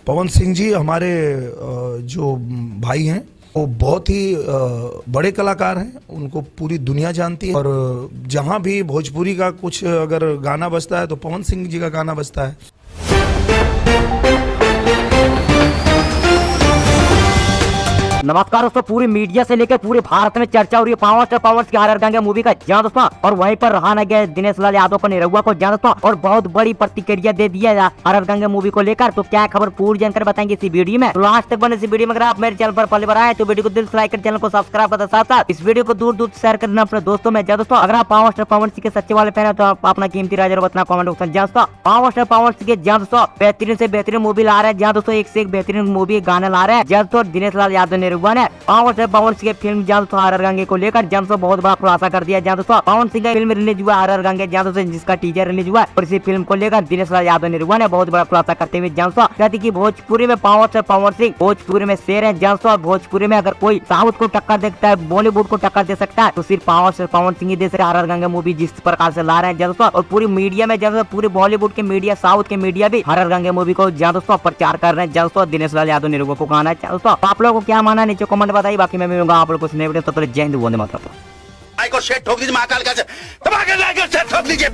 पवन सिंह जी हमारे जो भाई हैं वो बहुत ही बड़े कलाकार हैं, उनको पूरी दुनिया जानती है। और जहाँ भी भोजपुरी का कुछ अगर गाना बजता है तो पवन सिंह जी का गाना बजता है। नमस्कार दोस्तों, पूरी मीडिया से लेकर पूरे भारत में चर्चा हो रही है पावर स्टार पवन सिंह हर हर गंगे मूवी का। जहां दोस्तों और वहीं पर रहा न गया दिनेश लाल यादव को निरहुआ को जहां दोस्तों और बहुत बड़ी प्रतिक्रिया दे दिया हर हर गंगे मूवी को लेकर। तो क्या खबर पूरी जानकर बताएंगे इसी वीडियो में। तो लास्ट तक बने इस वीडियो में। अगर आप मेरे चैनल पर पहली बार आए तो वीडियो को दिल से लाइक कर चैनल को सब्सक्राइब करते साथ साथ इस वीडियो को दूर दूर शेयर करना अपने दोस्तों में। जहां दोस्तों अगर आप पावर स्टार पवन सिंह के सच्चे वाले फैन है तो आप अपना कीमती राय जरूर बताना कमेंट बॉक्स में। जहां दोस्तों पावर स्टार पवन सिंह के जहां दोस्तों बेहतरीन से बेहतरीन मूवी ला रहे हैं, जहां दोस्तों एक से एक बेहतरीन मूवी गाना ला रहे हैं। जहां दोस्तों दिनेश लाल यादव निरहुआ ने पावर स्टार पवन सिंह की फिल्म जहां दोस्तों हर हर गंगे को लेकर जहां दोस्तों बहुत बड़ा खुलासा कर दिया। जहां दोस्तों पवन सिंह की फिल्म रिलीज हुआ हर हर गंगे, जहां दोस्तों जिसका टीजर रिलीज हुआ और इसी फिल्म को लेकर दिनेश लाल यादव निरहुआ ने बहुत बड़ा खुलासा करते हुए जहां दोस्तों कहते कि भोजपुरी में पावर स्टार पवन सिंह भोजपुरी में शेर है। जहां दोस्तों भोजपुरी में अगर कोई साउथ को टक्कर देता है, बॉलीवुड को टक्कर दे सकता है तो सिर्फ पावर स्टार पवन सिंह ही दे सकते। हर हर गंगे मूवी जिस प्रकार से ला रहे हैं जहां दोस्तों और पूरी मीडिया में जहां पूरी बॉलीवुड के मीडिया, साउथ के मीडिया भी हर हर गंगे मूवी को जहां दोस्तों प्रचार कर रहे हैं। जहां दोस्तों दिनेश लाल यादव निरहुआ को गाना है। दोस्तों आप लोगों को क्या माना नीचे कमेंट बताइए। बाकी मैं मिलूंगा आप लोगों को नए वीडियो। तब तक जय हिंद, वंदे मातरम। को शेट ठोक दीजिए, महाकाल का दबा के लाइक और शेट ठोक दीजिए।